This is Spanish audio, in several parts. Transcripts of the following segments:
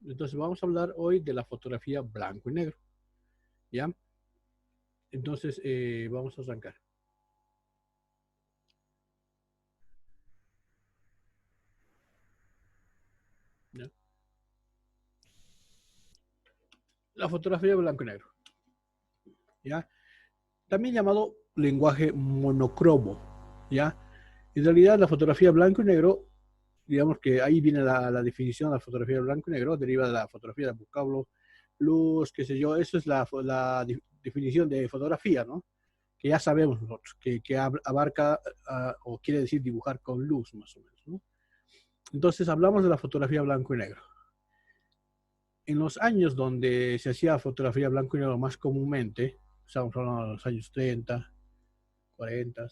Entonces vamos a hablar hoy de la fotografía blanco y negro, ¿ya? Entonces vamos a arrancar. ¿Ya? La fotografía blanco y negro, ¿ya? También llamado lenguaje monocromo, ¿ya? En realidad la fotografía blanco y negro, digamos que ahí viene la definición de la fotografía blanco y negro, deriva de la fotografía de vocablo, luz, qué sé yo, eso es la definición de fotografía, ¿no? Que ya sabemos nosotros, que abarca o quiere decir dibujar con luz, más o menos, ¿no? Entonces hablamos de la fotografía blanco y negro. En los años donde se hacía fotografía blanco y negro más comúnmente, estamos hablando de los años 30, 40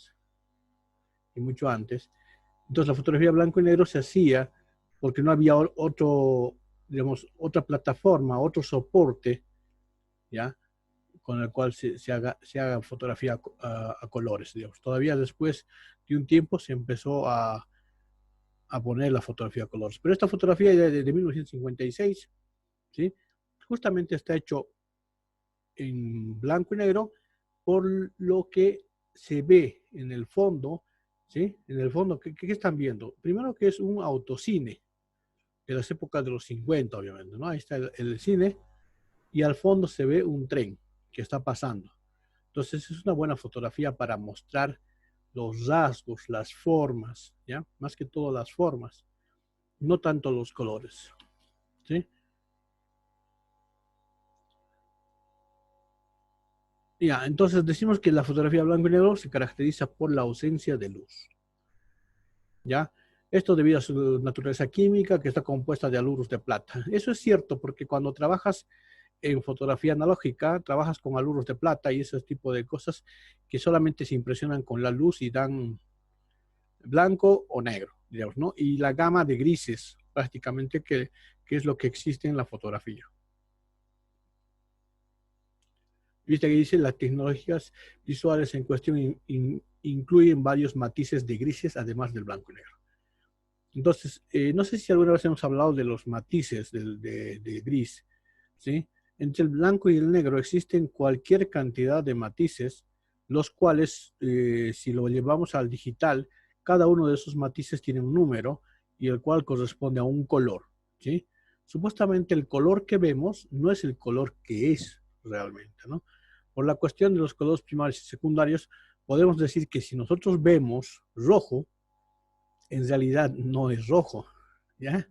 y mucho antes, entonces la fotografía blanco y negro se hacía porque no había otro, digamos, otra plataforma, otro soporte, ¿ya? Con el cual se haga fotografía a colores, digamos. Todavía después de un tiempo se empezó a poner la fotografía a colores. Pero esta fotografía de 1956, ¿sí? Justamente está hecho en blanco y negro, por lo que se ve en el fondo, ¿sí? En el fondo, ¿qué están viendo? Primero que es un autocine de las épocas de los 50, obviamente, ¿no? Ahí está el cine y al fondo se ve un tren que está pasando. Entonces es una buena fotografía para mostrar los rasgos, las formas, ¿ya? Más que todo las formas, no tanto los colores, ¿sí? Ya, entonces decimos que la fotografía blanco y negro se caracteriza por la ausencia de luz, ¿ya? Esto debido a su naturaleza química, que está compuesta de haluros de plata. Eso es cierto, porque cuando trabajas en fotografía analógica, trabajas con haluros de plata y ese tipo de cosas que solamente se impresionan con la luz y dan blanco o negro, digamos, ¿no? Y la gama de grises, prácticamente, que es lo que existe en la fotografía. Viste que dice, las tecnologías visuales en cuestión incluyen varios matices de grises, además del blanco y negro. Entonces, no sé si alguna vez hemos hablado de los matices de gris, ¿sí? Entre el blanco y el negro existen cualquier cantidad de matices, los cuales, si lo llevamos al digital, cada uno de esos matices tiene un número y el cual corresponde a un color, ¿sí? Supuestamente el color que vemos no es el color que es realmente, ¿no? Por la cuestión de los colores primarios y secundarios, podemos decir que si nosotros vemos rojo, en realidad no es rojo, ¿ya?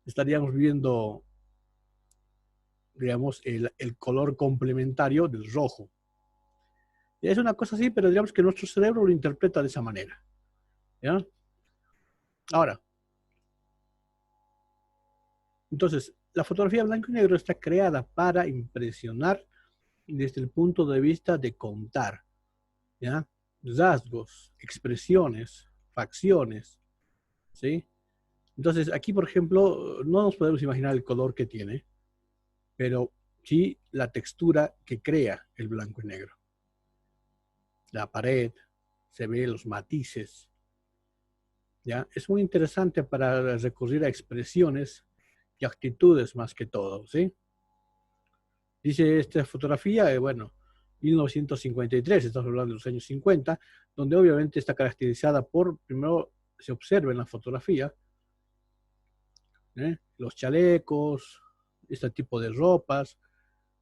Estaríamos viendo, digamos, el color complementario del rojo. Y es una cosa así, pero digamos que nuestro cerebro lo interpreta de esa manera, ¿ya? Ahora, entonces, la fotografía blanco y negro está creada para impresionar desde el punto de vista de contar, ¿ya? Rasgos, expresiones, facciones, ¿sí? Entonces, aquí, por ejemplo, no nos podemos imaginar el color que tiene, pero sí la textura que crea el blanco y negro. La pared, se ve los matices, ¿ya? Es muy interesante para recurrir a expresiones y actitudes más que todo, ¿sí? Dice esta fotografía, bueno, 1953, estamos hablando de los años 50, donde obviamente está caracterizada por, primero se observa en la fotografía, los chalecos, este tipo de ropas.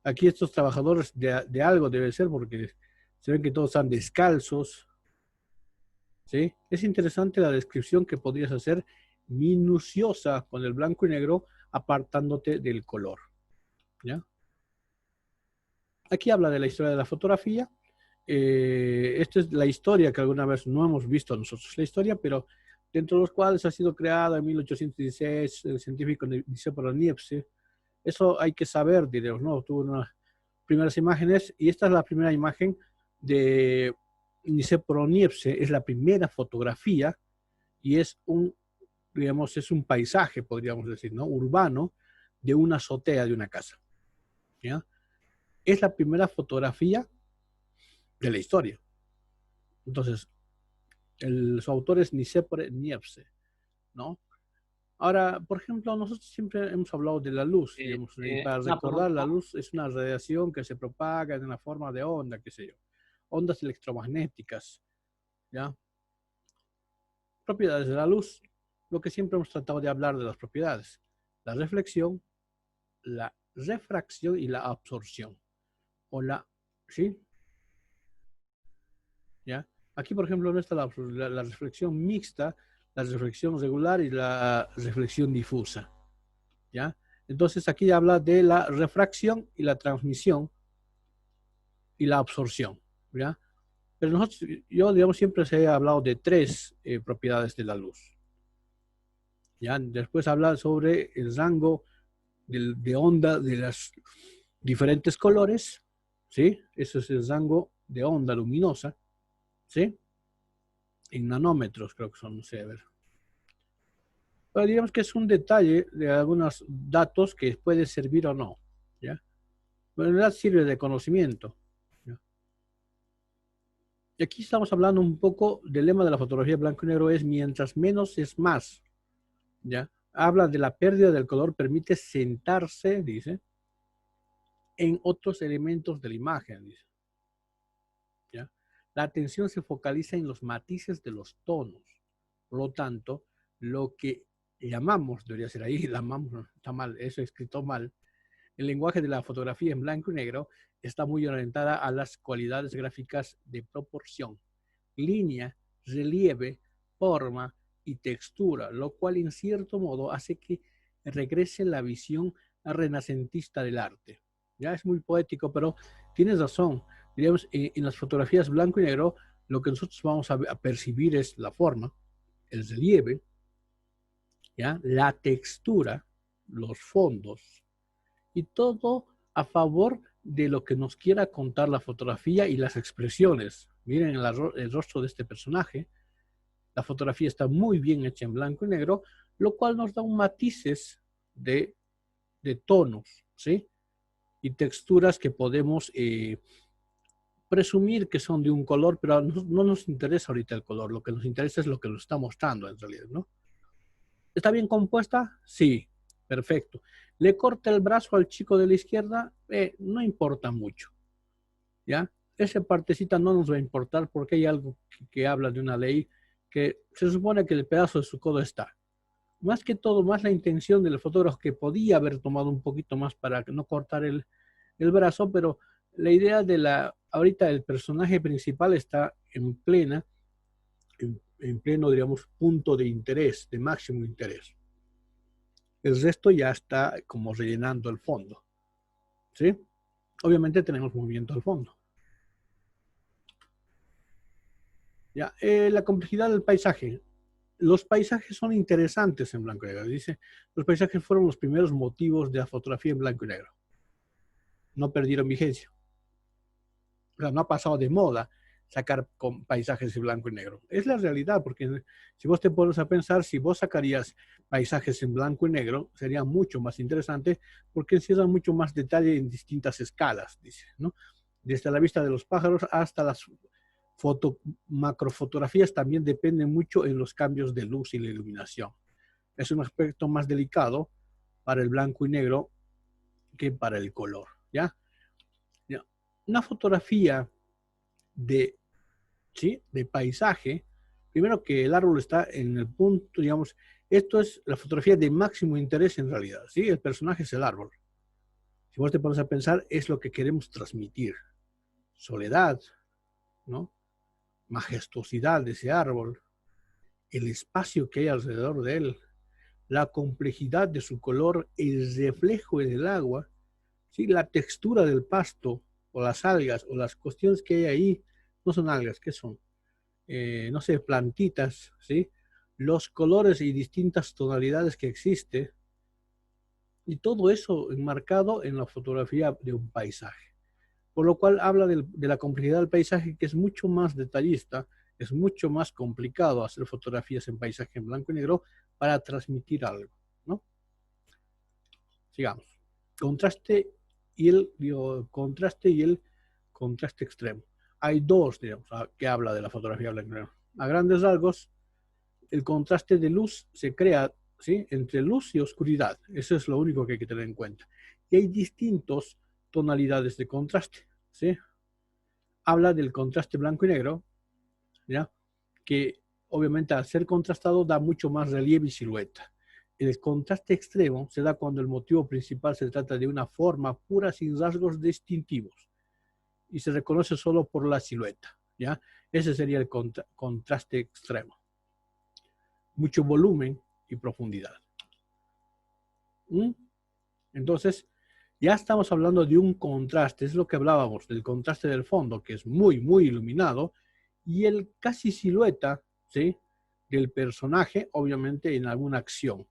Aquí estos trabajadores de algo debe ser porque se ven que todos están descalzos, ¿sí? Es interesante la descripción que podrías hacer minuciosa con el blanco y negro apartándote del color, ¿ya? Aquí habla de la historia de la fotografía. Esta es la historia que alguna vez no hemos visto nosotros, la historia, pero dentro de los cuales ha sido creada en 1816 el científico Nicéforo Niepce. Eso hay que saber, diríamos, ¿no? Tuvo unas primeras imágenes y esta es la primera imagen de Nicéforo Niepce, es la primera fotografía y es un, digamos, es un paisaje, podríamos decir, ¿no? Urbano de una azotea de una casa, ¿ya? Es la primera fotografía de la historia. Entonces, su autor es Nicéphore Niepce, ¿no? Ahora, por ejemplo, nosotros siempre hemos hablado de la luz, digamos, y para Una recordar, la pregunta. luz es una radiación que se propaga en una forma de onda, qué sé yo, ondas electromagnéticas, ¿ya? Propiedades de la luz, lo que siempre hemos tratado de hablar de las propiedades, la reflexión, la refracción y la absorción, o la, ¿sí? ¿Ya? Aquí, por ejemplo, no está la reflexión mixta, la reflexión regular y la reflexión difusa, ¿ya? Entonces aquí habla de la refracción y la transmisión y la absorción, ¿ya? Pero nosotros, yo, digamos, siempre se ha hablado de tres propiedades de la luz, ¿ya? Después habla sobre el rango de onda de los diferentes colores, ¿sí? Eso es el rango de onda luminosa, ¿sí? En nanómetros creo que son, no sé, a ver. Pero digamos que es un detalle de algunos datos que puede servir o no, ¿ya? Pero en realidad sirve de conocimiento, ¿ya? Y aquí estamos hablando un poco del lema de la fotografía blanco y negro es mientras menos es más, ¿ya? Habla de la pérdida del color, permite sentarse, dice, en otros elementos de la imagen, dice, ¿ya? La atención se focaliza en los matices de los tonos. Por lo tanto, lo que llamamos, debería ser ahí, llamamos, no, está mal, eso escrito mal, el lenguaje de la fotografía en blanco y negro está muy orientada a las cualidades gráficas de proporción, línea, relieve, forma y textura, lo cual en cierto modo hace que regrese la visión renacentista del arte. Ya es muy poético, pero tienes razón. Diríamos, en las fotografías blanco y negro, lo que nosotros vamos a percibir es la forma, el relieve, ¿ya? La textura, los fondos, y todo a favor de lo que nos quiera contar la fotografía y las expresiones. Miren el rostro de este personaje. La fotografía está muy bien hecha en blanco y negro, lo cual nos da un matices de tonos, ¿sí? Y texturas que podemos presumir que son de un color, pero no nos interesa ahorita el color, lo que nos interesa es lo que nos está mostrando en realidad, ¿no? ¿Está bien compuesta? Sí, perfecto. ¿Le corta el brazo al chico de la izquierda? No importa mucho, ¿ya? Esa partecita no nos va a importar porque hay algo que habla de una ley que se supone que el pedazo de su codo está. Más que todo, más la intención del fotógrafo que podía haber tomado un poquito más para no cortar el brazo, pero la idea de ahorita el personaje principal está en pleno, digamos, punto de interés, de máximo interés. El resto ya está como rellenando el fondo, ¿sí? Obviamente tenemos movimiento al fondo. Ya, la complejidad del paisaje. Los paisajes son interesantes en blanco y negro. Dice, los paisajes fueron los primeros motivos de la fotografía en blanco y negro. No perdieron vigencia. O sea, no ha pasado de moda sacar con paisajes en blanco y negro. Es la realidad, porque si vos te pones a pensar, si vos sacarías paisajes en blanco y negro, sería mucho más interesante porque encierran mucho más detalle en distintas escalas, dice, ¿no? Desde la vista de los pájaros hasta las macrofotografías también dependen mucho en los cambios de luz y la iluminación. Es un aspecto más delicado para el blanco y negro que para el color, ¿ya? ¿Ya? Una fotografía de, ¿sí? De paisaje, primero que el árbol está en el punto, digamos, esto es la fotografía de máximo interés en realidad, ¿sí? El personaje es el árbol. Si vos te pones a pensar, es lo que queremos transmitir. Soledad, ¿no? Majestuosidad de ese árbol, el espacio que hay alrededor de él, la complejidad de su color, el reflejo en el agua, ¿sí? La textura del pasto o las algas o las cuestiones que hay ahí, no son algas, ¿qué son? No sé, plantitas, ¿sí? Los colores y distintas tonalidades que existe, y todo eso enmarcado en la fotografía de un paisaje. Por lo cual habla de la complejidad del paisaje, que es mucho más detallista, es mucho más complicado hacer fotografías en paisaje en blanco y negro para transmitir algo, ¿no? Sigamos. Contraste contraste y el contraste extremo. Hay dos, digamos, que habla de la fotografía blanco y negro. A grandes rasgos, el contraste de luz se crea ¿sí? Entre luz y oscuridad. Eso es lo único que hay que tener en cuenta. Y hay distintas tonalidades de contraste, ¿sí? Habla del contraste blanco y negro, ¿ya? Que obviamente al ser contrastado da mucho más relieve y silueta. El contraste extremo se da cuando el motivo principal se trata de una forma pura sin rasgos distintivos y se reconoce solo por la silueta, ¿ya? Ese sería el contraste extremo. Mucho volumen y profundidad. Entonces, ya estamos hablando de un contraste, es lo que hablábamos, del contraste del fondo, que es muy, muy iluminado, y el casi silueta, ¿sí? Del personaje, obviamente en alguna acción,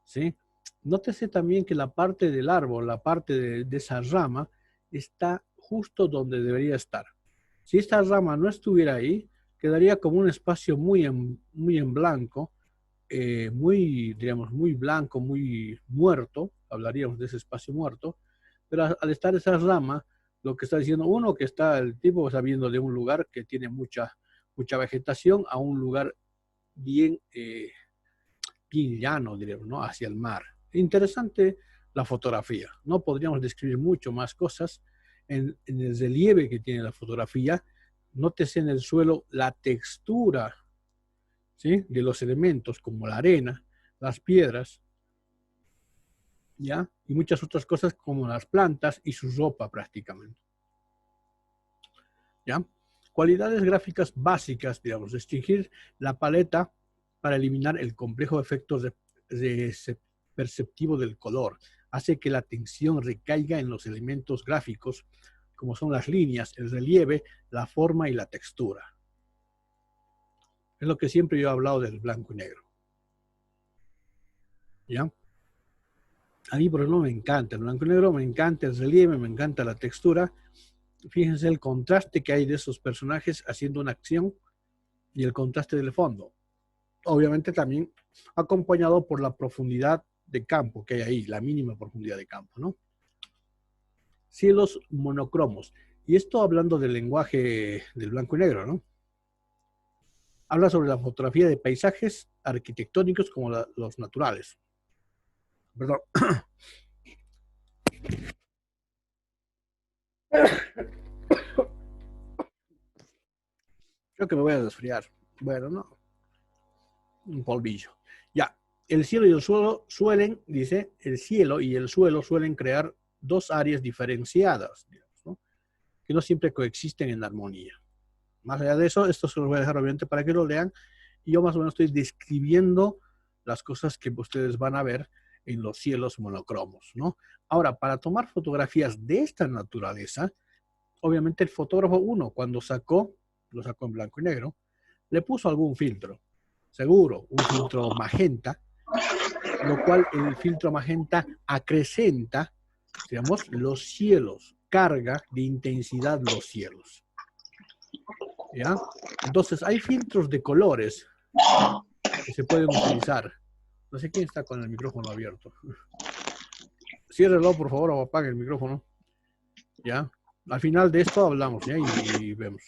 ¿sí? Nótese también que la parte del árbol, la parte de esa rama, está justo donde debería estar. Si esta rama no estuviera ahí, quedaría como un espacio muy en blanco, muy, digamos, muy blanco, muy muerto, hablaríamos de ese espacio muerto, pero al estar esa rama, lo que está diciendo uno, que está el tipo sabiendo de un lugar que tiene mucha vegetación a un lugar bien, bien llano, diríamos, ¿no? Hacia el mar. Interesante la fotografía. No podríamos describir mucho más cosas en el relieve que tiene la fotografía. Nótese en el suelo la textura, ¿sí? De los elementos como la arena, las piedras, ¿ya? Y muchas otras cosas como las plantas y su ropa prácticamente, ¿ya? Cualidades gráficas básicas, digamos, distinguir la paleta para eliminar el complejo efecto perceptivo del color. Hace que la atención recaiga en los elementos gráficos, como son las líneas, el relieve, la forma y la textura. Es lo que siempre yo he hablado del blanco y negro, ¿ya? A mí, por ejemplo, me encanta el blanco y negro, me encanta el relieve, me encanta la textura. Fíjense el contraste que hay de esos personajes haciendo una acción y el contraste del fondo. Obviamente también acompañado por la profundidad de campo que hay ahí, la mínima profundidad de campo, ¿no? Cielos monocromos. Y esto hablando del lenguaje del blanco y negro, ¿no? Habla sobre la fotografía de paisajes arquitectónicos como los naturales. Perdón. Creo que me voy a desfriar. Bueno, no. Un polvillo. Ya. El cielo y el suelo suelen, dice, el cielo y el suelo suelen crear dos áreas diferenciadas, digamos, ¿no? Que no siempre coexisten en armonía. Más allá de eso, esto se lo voy a dejar obviamente para que lo lean. Y yo más o menos estoy describiendo las cosas que ustedes van a ver en los cielos monocromos, ¿no? Ahora, para tomar fotografías de esta naturaleza, obviamente el fotógrafo uno, cuando lo sacó en blanco y negro, le puso algún filtro. Seguro, un filtro magenta, lo cual el filtro magenta acrecenta, digamos, los cielos, carga de intensidad los cielos. ¿Ya? Entonces, hay filtros de colores que se pueden utilizar. No sé quién está con el micrófono abierto. Ciérrelo, por favor, o apague el micrófono. ¿Ya? Al final de esto hablamos, ¿ya? Y vemos.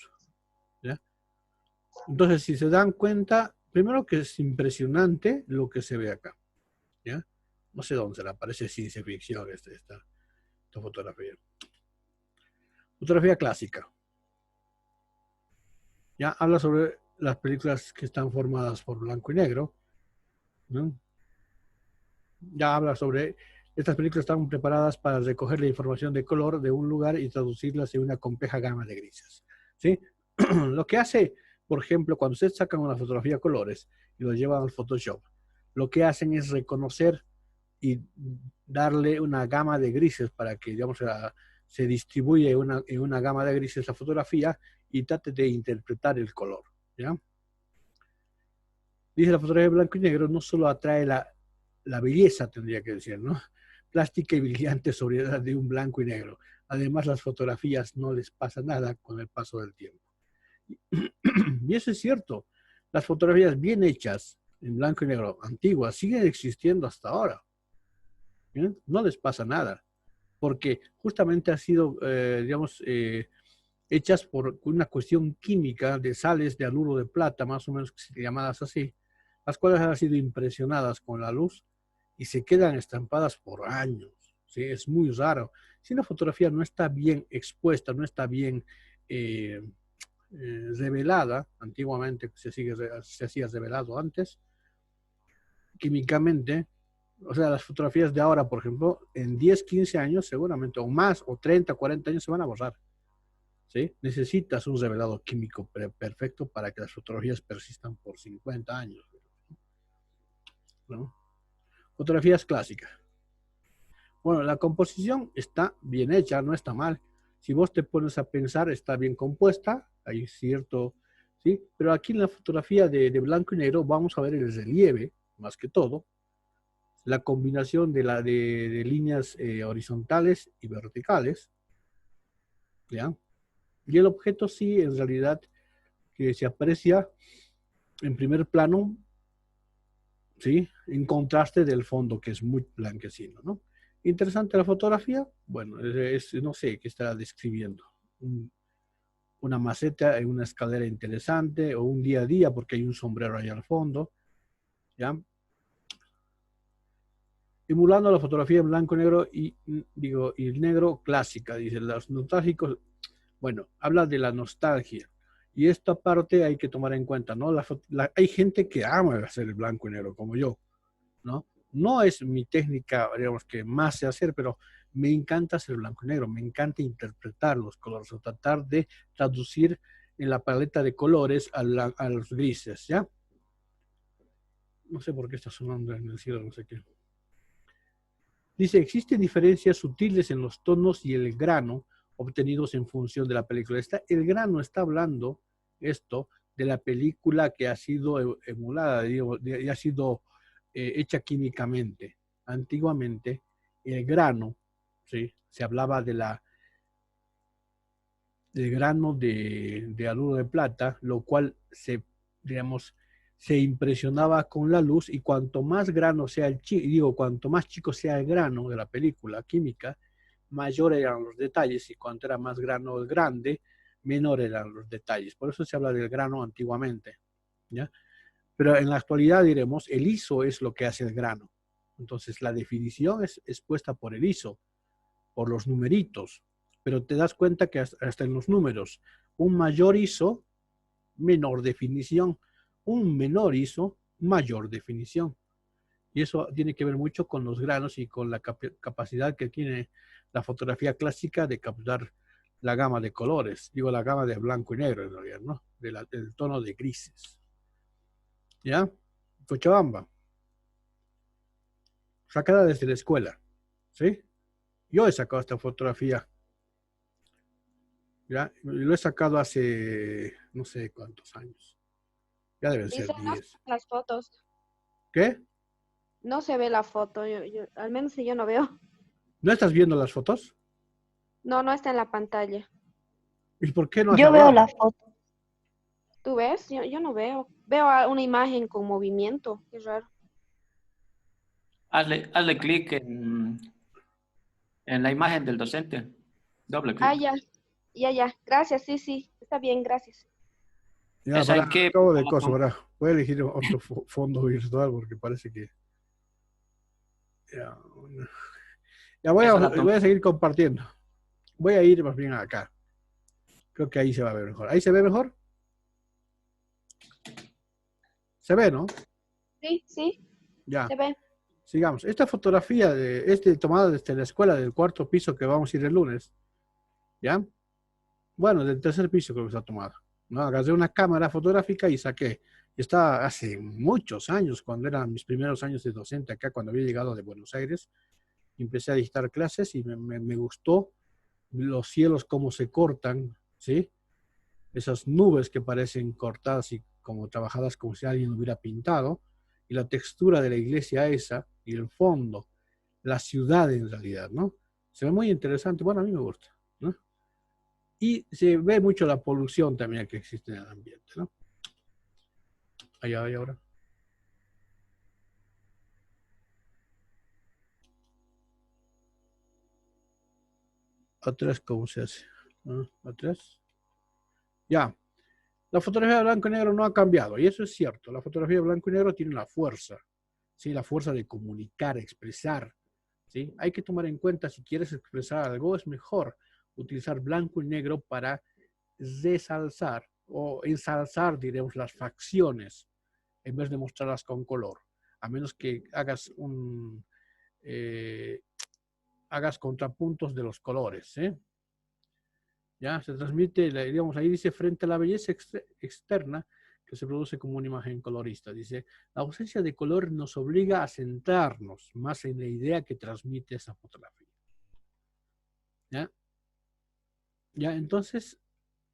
¿Ya? Entonces, si se dan cuenta, primero que es impresionante lo que se ve acá. ¿Ya? No sé dónde se le aparece ciencia ficción esta fotografía. Fotografía clásica. Ya habla sobre las películas que están formadas por blanco y negro, ¿no? Ya habla sobre estas películas están preparadas para recoger la información de color de un lugar y traducirlas en una compleja gama de grises, ¿sí? Lo que hace, por ejemplo, cuando ustedes sacan una fotografía a colores y lo llevan al Photoshop, lo que hacen es reconocer y darle una gama de grises para que, digamos, se distribuye en una gama de grises la fotografía y trate de interpretar el color, ¿ya? Dice la fotografía de blanco y negro no solo atrae la belleza, tendría que decir, ¿no? Plástica y brillante sobriedad de un blanco y negro. Además, las fotografías no les pasa nada con el paso del tiempo. Y eso es cierto. Las fotografías bien hechas en blanco y negro, antiguas, siguen existiendo hasta ahora. ¿Bien? No les pasa nada, porque justamente han sido, digamos, hechas por una cuestión química de sales de haluro de plata, más o menos llamadas así, las cuales han sido impresionadas con la luz y se quedan estampadas por años. ¿Sí? Es muy raro. Si una fotografía no está bien expuesta, no está bien eh, revelada, antiguamente se hacía revelado antes, químicamente, o sea, las fotografías de ahora, por ejemplo, en 10, 15 años seguramente, o más, o 30, 40 años se van a borrar. ¿Sí? Necesitas un revelado químico perfecto para que las fotografías persistan por 50 años, ¿no? Fotografías clásicas. Bueno, la composición está bien hecha, no está mal. Si vos te pones a pensar, está bien compuesta, hay cierto, ¿sí? Pero aquí en la fotografía de blanco y negro vamos a ver el relieve, más que todo, la combinación de líneas horizontales y verticales, ¿ya? Y el objeto sí, en realidad, que se aprecia en primer plano, ¿sí? En contraste del fondo, que es muy blanquecino, ¿no? Interesante la fotografía, bueno, no sé qué estará describiendo. Una maceta en una escalera interesante, o un día a día, porque hay un sombrero ahí al fondo, ¿ya? Emulando la fotografía en blanco y negro y negro clásica, dice, los nostálgicos, bueno, habla de la nostalgia. Y esta parte hay que tomar en cuenta, ¿no? Hay gente que ama hacer el blanco y negro, como yo, ¿no? No es mi técnica, digamos, que más sé hacer, pero me encanta hacer blanco y negro, me encanta interpretar los colores, o tratar de traducir en la paleta de colores a los grises, ¿ya? No sé por qué está sonando en el cielo, no sé qué. Dice, existen diferencias sutiles en los tonos y el grano obtenidos en función de la película. El grano está hablando esto de la película que ha sido emulada, digo, y ha sido hecha químicamente. Antiguamente, el grano, ¿sí? Se hablaba del grano de aluro de plata, lo cual digamos, se impresionaba con la luz, y cuanto más grano sea cuanto más chico sea el grano de la película química, mayor eran los detalles, y cuanto era más grano grande, menor eran los detalles. Por eso se habla del grano antiguamente, ¿ya? Pero en la actualidad diremos, el ISO es lo que hace el grano. Entonces la definición es puesta por el ISO, por los numeritos, pero te das cuenta que hasta en los números, un mayor ISO, menor definición, un menor ISO, mayor definición. Y eso tiene que ver mucho con los granos y con la capacidad que tiene la fotografía clásica de capturar la gama de colores, digo la gama de blanco y negro en realidad, ¿no? Del tono de grises. ¿Ya? Cochabamba, sacada desde la escuela, ¿sí? Yo he sacado esta fotografía, ¿ya? Lo he sacado hace no sé cuántos años. Ya deben ser Dice, no se 10. ven las fotos. ¿Qué? No se ve la foto, al menos si yo no veo. ¿No estás viendo las fotos? No, no está en la pantalla. ¿Y por qué no has Yo veo la hablado? foto. ¿Tú ves? Yo no veo. Veo una imagen con movimiento. Qué raro. Hazle clic en la imagen del docente. Doble Ah, clic. ya. Ya. Gracias, sí, sí. Está bien, gracias. Ya, ¿Esa para, en qué? acabo de cosas, ¿verdad? Voy a elegir otro fondo virtual porque parece que... Ya, ya Esa la voy tomé. a seguir compartiendo. Voy a ir más bien acá. Creo que ahí se va a ver mejor. ¿Ahí se ve mejor? Se ve, ¿no? Sí, sí, Ya, se ve. sigamos. Esta fotografía tomada desde la escuela del cuarto piso que vamos a ir el lunes, ¿ya? Bueno, del tercer piso creo que está tomada. ¿No? Agarré una cámara fotográfica y saqué. Está hace muchos años, cuando eran mis primeros años de docente acá, cuando había llegado de Buenos Aires, empecé a dictar clases y me gustó los cielos cómo se cortan, ¿sí? Esas nubes que parecen cortadas y como trabajadas como si alguien hubiera pintado, y la textura de la iglesia esa, y el fondo, la ciudad en realidad, ¿no? Se ve muy interesante, bueno, a mí me gusta, ¿no? Y se ve mucho la polución también que existe en el ambiente, ¿no? Allá, ahora. Atrás, ¿cómo se hace? ¿Ah? Atrás. Ya. La fotografía de blanco y negro no ha cambiado, y eso es cierto. La fotografía de blanco y negro tiene la fuerza, ¿sí? La fuerza de comunicar, expresar, ¿sí? Hay que tomar en cuenta, si quieres expresar algo, es mejor utilizar blanco y negro para resalzar o ensalzar, diremos, las facciones, en vez de mostrarlas con color. A menos que hagas contrapuntos de los colores, ¿eh? Ya se transmite, digamos, ahí dice, frente a la belleza externa que se produce como una imagen colorista. Dice, la ausencia de color nos obliga a centrarnos más en la idea que transmite esa fotografía. ¿Ya? Ya, entonces,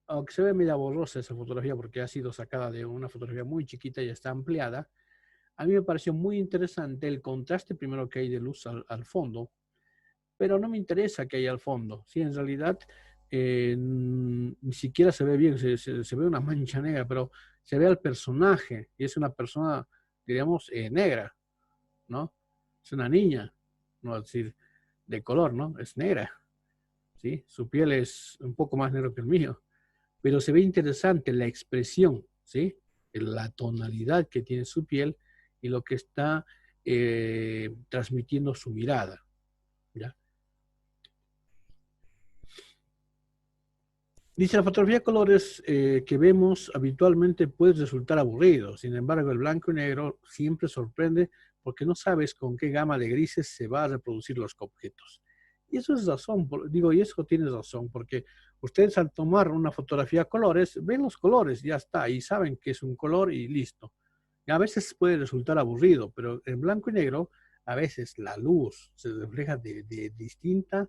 aunque se ve media borrosa esa fotografía porque ha sido sacada de una fotografía muy chiquita y está ampliada, a mí me pareció muy interesante el contraste primero que hay de luz al fondo, pero no me interesa que haya al fondo. Sí, en realidad ni siquiera se ve bien, se ve una mancha negra, pero se ve al personaje y es una persona, diríamos, negra, ¿no? Es una niña, no es decir, de color, ¿no? Es negra, ¿sí? Su piel es un poco más negro que el mío, pero se ve interesante la expresión, ¿sí? La tonalidad que tiene su piel y lo que está transmitiendo su mirada, ¿ya? Dice, la fotografía de colores que vemos habitualmente puede resultar aburrido. Sin embargo, el blanco y negro siempre sorprende porque no sabes con qué gama de grises se va a reproducir los objetos. Y eso es razón, digo, y eso tienes razón, porque ustedes al tomar una fotografía a colores, ven los colores, ya está, y saben que es un color y listo. Y a veces puede resultar aburrido, pero en blanco y negro, a veces la luz se refleja de distinta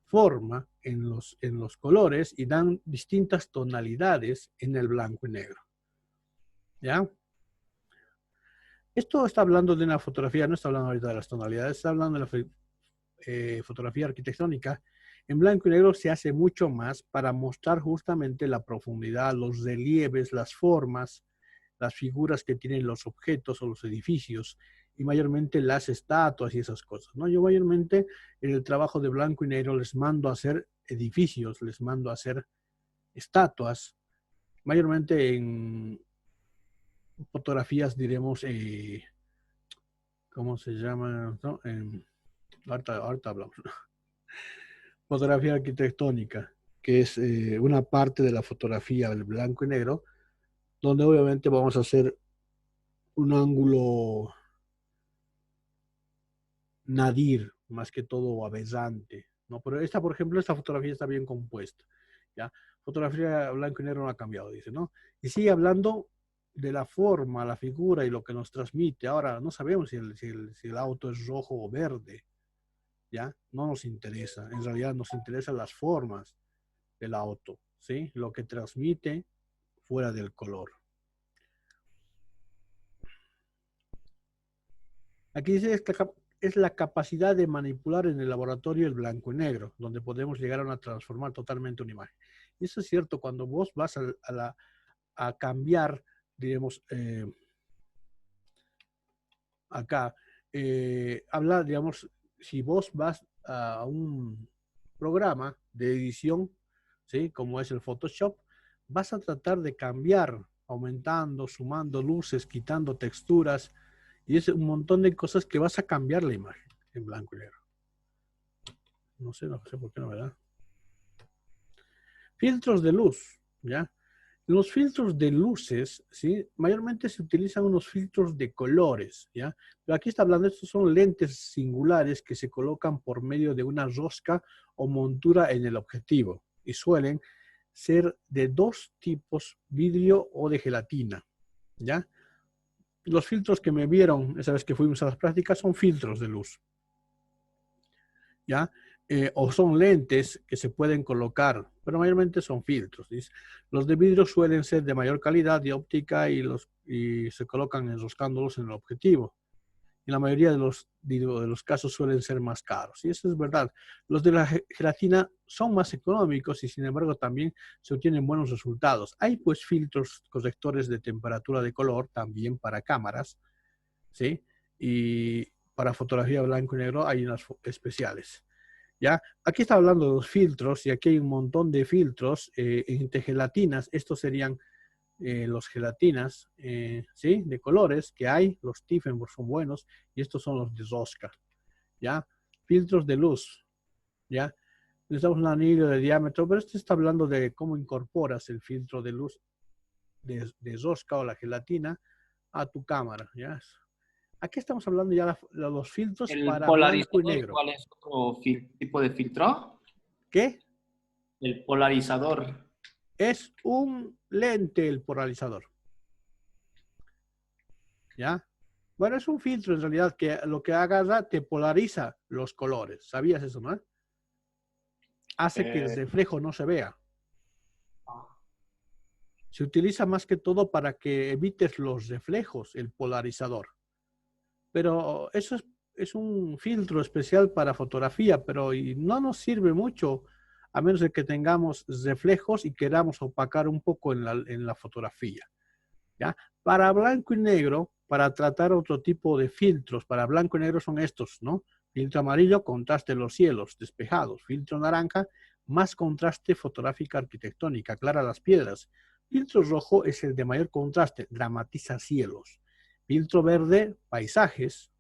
forma en los colores y dan distintas tonalidades en el blanco y negro. ¿Ya? Esto está hablando de una fotografía, no está hablando ahorita de las tonalidades, está hablando de la fotografía arquitectónica. En blanco y negro se hace mucho más para mostrar justamente la profundidad, los relieves, las formas, las figuras que tienen los objetos o los edificios, y mayormente las estatuas y esas cosas, ¿no? Yo mayormente en el trabajo de blanco y negro les mando a hacer edificios, les mando a hacer estatuas, mayormente en fotografías, diremos, ¿cómo se llama? ¿No? Ahorita hablamos. Fotografía arquitectónica, que es una parte de la fotografía del blanco y negro, donde obviamente vamos a hacer un ángulo nadir, más que todo aberrante, ¿no? Pero esta, por ejemplo, esta fotografía está bien compuesta, ¿ya? Fotografía blanco y negro no ha cambiado, dice, ¿no? Y sigue hablando de la forma, la figura y lo que nos transmite. Ahora, no sabemos si el auto es rojo o verde, ¿ya? No nos interesa. En realidad nos interesan las formas del auto, ¿sí? Lo que transmite fuera del color. Aquí dice es la capacidad de manipular en el laboratorio el blanco y negro, donde podemos llegar a transformar totalmente una imagen. Y eso es cierto, cuando vos vas a cambiar, digamos, acá, habla, digamos, si vos vas a un programa de edición, ¿sí? Como es el Photoshop, vas a tratar de cambiar, aumentando, sumando luces, quitando texturas, y es un montón de cosas que vas a cambiar la imagen en blanco y negro. No sé por qué no me da. Filtros de luz, ¿ya? Los filtros de luces, ¿sí? Mayormente se utilizan unos filtros de colores, ¿ya? Pero aquí está hablando, estos son lentes singulares que se colocan por medio de una rosca o montura en el objetivo y suelen ser de dos tipos, vidrio o de gelatina, ¿ya? Los filtros que me vieron esa vez que fuimos a las prácticas son filtros de luz, ¿ya? O son lentes que se pueden colocar, pero mayormente son filtros, ¿sí? Los de vidrio suelen ser de mayor calidad de óptica y se colocan enroscándolos en el objetivo. Y la mayoría de los casos suelen ser más caros. Y eso es verdad. Los de la gelatina son más económicos y sin embargo también se obtienen buenos resultados. Hay pues filtros correctores de temperatura de color también para cámaras, ¿sí? Y para fotografía blanco y negro hay unas especiales. ¿Ya? Aquí está hablando de los filtros y aquí hay un montón de filtros entre gelatinas. Estos serían los gelatinas, ¿sí? De colores que hay, los Tiefenburg son buenos, y estos son los de Rosca, ¿ya? Filtros de luz, ¿ya? Necesitamos un anillo de diámetro, pero este está hablando de cómo incorporas el filtro de luz de Rosca o la gelatina a tu cámara, ¿ya? Aquí estamos hablando ya de los filtros ¿El para blanco y polarizador negro. cuál es otro tipo de filtro? ¿Qué? El polarizador. Es un lente el polarizador, ¿ya? Bueno, es un filtro en realidad que lo que agarra te polariza los colores. ¿Sabías eso, no? Hace que el Eh, reflejo no se vea. Se utiliza más que todo para que evites los reflejos, el polarizador. Pero eso es un filtro especial para fotografía, pero y no nos sirve mucho a menos de que tengamos reflejos y queramos opacar un poco en la fotografía, ¿ya? Para blanco y negro, para tratar otro tipo de filtros, para blanco y negro son estos, ¿no? Filtro amarillo, contraste los cielos despejados. Filtro naranja, más contraste fotográfica arquitectónica, aclara las piedras. Filtro rojo es el de mayor contraste, dramatiza cielos. Filtro verde, paisajes.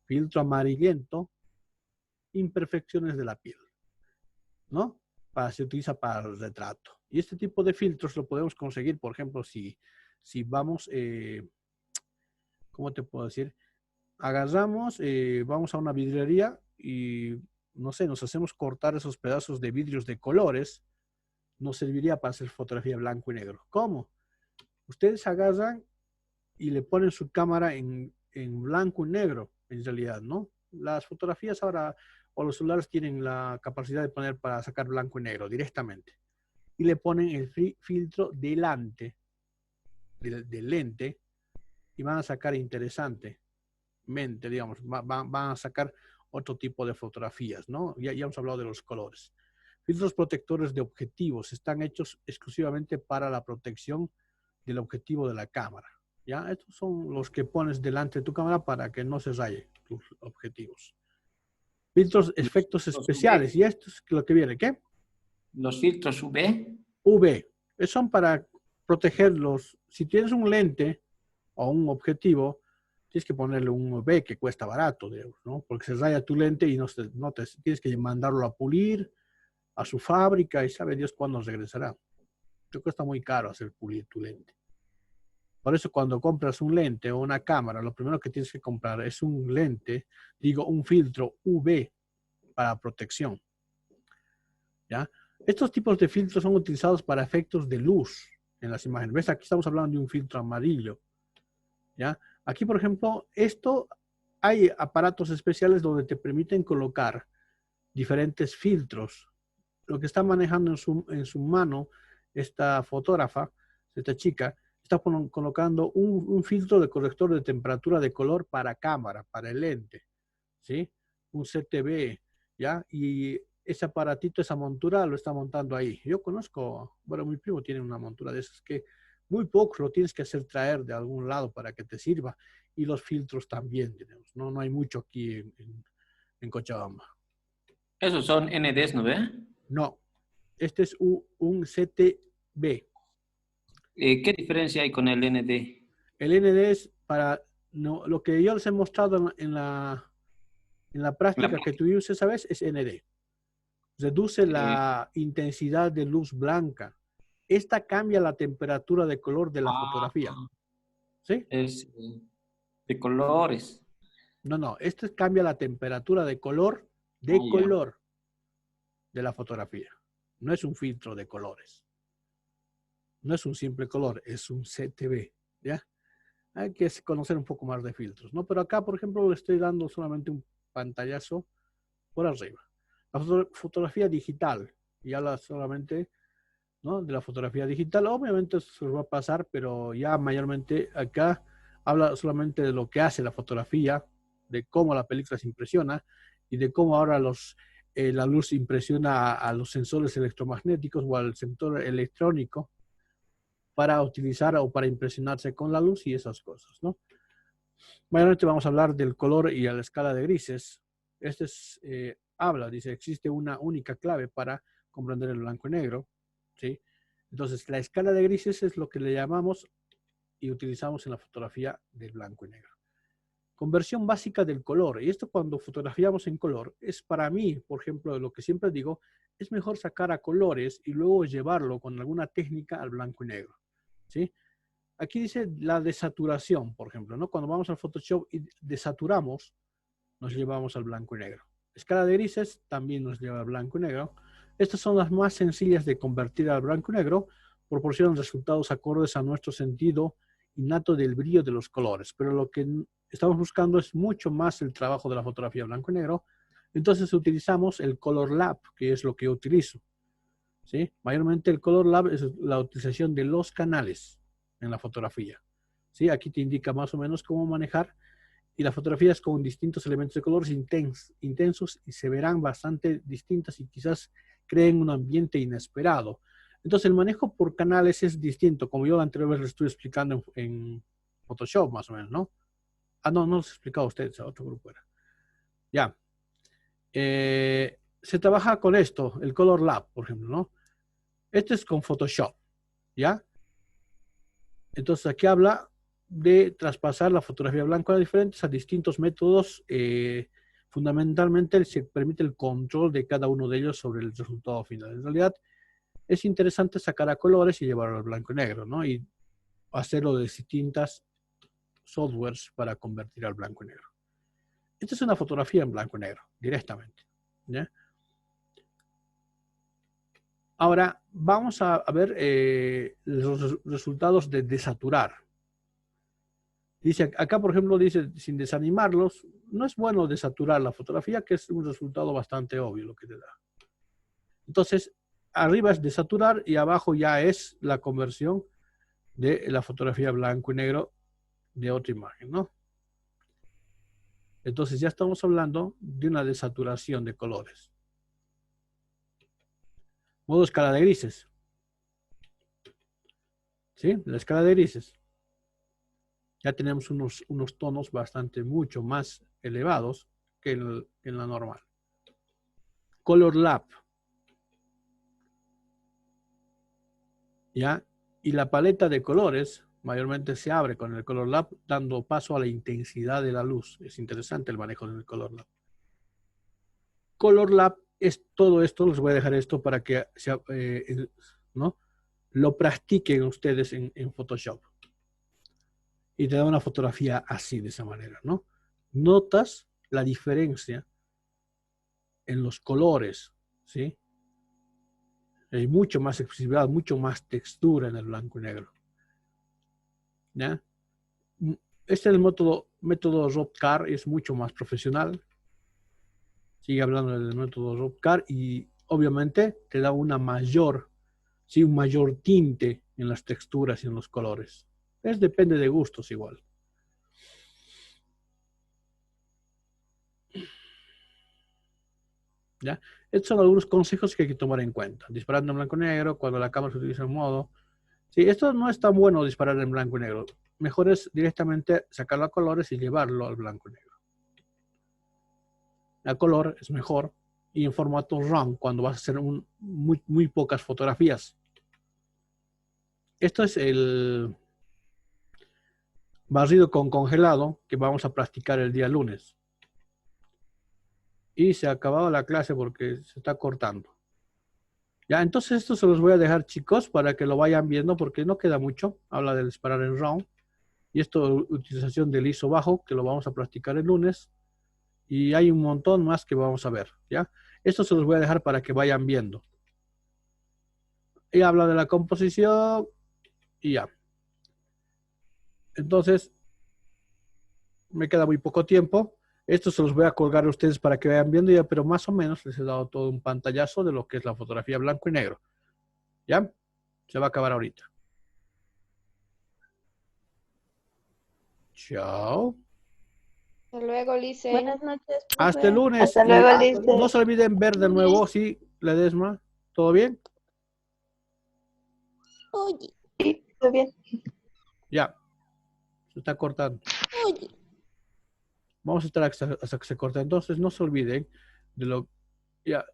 Filtro amarillento, imperfecciones de la piel, ¿no? Se utiliza para el retrato. Y este tipo de filtros lo podemos conseguir, por ejemplo, si vamos, ¿cómo te puedo decir? Agarramos, vamos a una vidriería y, no sé, nos hacemos cortar esos pedazos de vidrios de colores, nos serviría para hacer fotografía blanco y negro. ¿Cómo? Ustedes agarran y le ponen su cámara en blanco y negro, en realidad, ¿no? Las fotografías ahora, o los celulares tienen la capacidad de poner para sacar blanco y negro directamente. Y le ponen el filtro delante del lente y van a sacar interesantemente, digamos, van a sacar otro tipo de fotografías, ¿no? Ya hemos hablado de los colores. Filtros protectores de objetivos están hechos exclusivamente para la protección del objetivo de la cámara, ¿ya? Estos son los que pones delante de tu cámara para que no se raye tus objetivos. Filtros, efectos Los especiales, UV. y esto es lo que viene, ¿qué? Los filtros UV. UV, son para protegerlos. Si tienes un lente o un objetivo, tienes que ponerle un UV que cuesta barato, digamos, ¿no? Porque se raya tu lente y no tienes que mandarlo a pulir a su fábrica y sabe Dios cuándo regresará. Te cuesta muy caro hacer pulir tu lente. Por eso cuando compras un lente o una cámara, lo primero que tienes que comprar es un lente, un filtro UV para protección, ¿ya? Estos tipos de filtros son utilizados para efectos de luz en las imágenes. ¿Ves? Aquí estamos hablando de un filtro amarillo, ¿ya? Aquí, por ejemplo, hay aparatos especiales donde te permiten colocar diferentes filtros. Lo que está manejando en su mano esta fotógrafa, esta chica, está colocando un filtro de corrector de temperatura de color para cámara, para el lente, ¿sí? Un CTB, ¿ya? Y ese aparatito, esa montura, lo está montando ahí. Yo conozco, bueno, mi primo tiene una montura de esas que muy pocos lo tienes que hacer traer de algún lado para que te sirva. Y los filtros también, tenemos. No hay mucho aquí en Cochabamba. Esos son NDs, ¿no ve? No, este es un CTB. ¿Qué diferencia hay con el ND? El ND es para lo que yo les he mostrado en la práctica que tú uses, ¿sabes? Es ND. Reduce la intensidad de luz blanca. Esta cambia la temperatura de color de la fotografía. ¿Sí? Es de colores. No. Este cambia la temperatura de color Ya. de la fotografía. No es un filtro de colores. No es un simple color, es un CTB. ¿Ya? Hay que conocer un poco más de filtros, ¿no? Pero acá, por ejemplo, le estoy dando solamente un pantallazo por arriba. La fotografía digital, y habla solamente, ¿no?, de la fotografía digital. Obviamente eso se va a pasar, pero ya mayormente acá habla solamente de lo que hace la fotografía, de cómo la película se impresiona y de cómo ahora la luz impresiona a los sensores electromagnéticos o al sensor electrónico para utilizar o para impresionarse con la luz y esas cosas, ¿no? Mayormente vamos a hablar del color y a la escala de grises. Dice, existe una única clave para comprender el blanco y negro, ¿sí? Entonces, la escala de grises es lo que le llamamos y utilizamos en la fotografía del blanco y negro. Conversión básica del color. Y esto cuando fotografiamos en color, es para mí, por ejemplo, lo que siempre digo, es mejor sacar a colores y luego llevarlo con alguna técnica al blanco y negro. ¿Sí? Aquí dice la desaturación, por ejemplo, ¿no? Cuando vamos al Photoshop y desaturamos, nos llevamos al blanco y negro. Escala de grises también nos lleva al blanco y negro. Estas son las más sencillas de convertir al blanco y negro, proporcionan resultados acordes a nuestro sentido innato del brillo de los colores, pero lo que estamos buscando es mucho más el trabajo de la fotografía blanco y negro. Entonces utilizamos el Color Lab, que es lo que yo utilizo. ¿Sí? Mayormente el Color Lab es la utilización de los canales en la fotografía. ¿Sí? Aquí te indica más o menos cómo manejar, y las fotografías con distintos elementos de colores intensos y se verán bastante distintas y quizás creen un ambiente inesperado. Entonces el manejo por canales es distinto, como yo la anterior vez les estuve explicando en Photoshop más o menos, ¿no? Ah, no, no los he explicado a ustedes, a otro grupo era. Ya. Se trabaja con esto, el Color Lab, por ejemplo, ¿no? Este es con Photoshop, ¿ya? Entonces aquí habla de traspasar la fotografía blanca a diferentes a distintos métodos. Fundamentalmente se permite el control de cada uno de ellos sobre el resultado final. En realidad es interesante sacar a colores y llevarlo al blanco y negro, ¿no? Y hacerlo de distintas softwares para convertir al blanco y negro. Esta es una fotografía en blanco y negro, directamente, ¿ya? Ahora vamos a ver los resultados de desaturar. Dice, acá por ejemplo dice, sin desanimarlos, no es bueno desaturar la fotografía, que es un resultado bastante obvio lo que te da. Entonces, arriba es desaturar y abajo ya es la conversión de la fotografía blanco y negro de otra imagen, ¿no? Entonces ya estamos hablando de una desaturación de colores. Modo escala de grises. ¿Sí? La escala de grises. Ya tenemos unos tonos bastante, mucho más elevados que en la normal. Color Lab. ¿Ya? Y la paleta de colores mayormente se abre con el Color Lab, dando paso a la intensidad de la luz. Es interesante el manejo del Color Lab. Color Lab es todo esto, les voy a dejar esto para que ¿no? Lo practiquen ustedes en Photoshop. Y te da una fotografía así, de esa manera, ¿no? Notas la diferencia en los colores, ¿sí? Hay mucho más expresividad, mucho más textura en el blanco y negro. ¿Ya? Este es el método RobCar, es mucho más profesional. Sigue hablando del método RobCar y obviamente te da una mayor, sí, un mayor tinte en las texturas y en los colores. Depende de gustos igual. ¿Ya? Estos son algunos consejos que hay que tomar en cuenta. Disparando en blanco y negro, cuando la cámara se utiliza en modo. Sí, esto no es tan bueno disparar en blanco y negro. Mejor es directamente sacarlo a colores y llevarlo al blanco y negro. A color es mejor y en formato RAW cuando vas a hacer muy pocas fotografías. Esto es el barrido con congelado que vamos a practicar el día lunes. Y se ha acabado la clase porque se está cortando. Ya, entonces esto se los voy a dejar, chicos, para que lo vayan viendo porque no queda mucho. Habla de disparar en RAW. Y esto, utilización del ISO bajo, que lo vamos a practicar el lunes. Y hay un montón más que vamos a ver, ¿ya? Esto se los voy a dejar para que vayan viendo. Y habla de la composición y ya. Entonces, me queda muy poco tiempo. Esto se los voy a colgar a ustedes para que vayan viendo ya, pero más o menos les he dado todo un pantallazo de lo que es la fotografía blanco y negro. ¿Ya? Se va a acabar ahorita. Chao. Hasta luego, Lice. Buenas noches, Hasta el profe. lunes. Hasta Y luego, Lice. no se olviden ver de nuevo, ¿sí, Ledesma? ¿Todo bien? Oye. Sí, todo bien. Ya. Se está cortando. Oye. Vamos a estar hasta que se corte. Entonces, no se olviden de lo... Ya.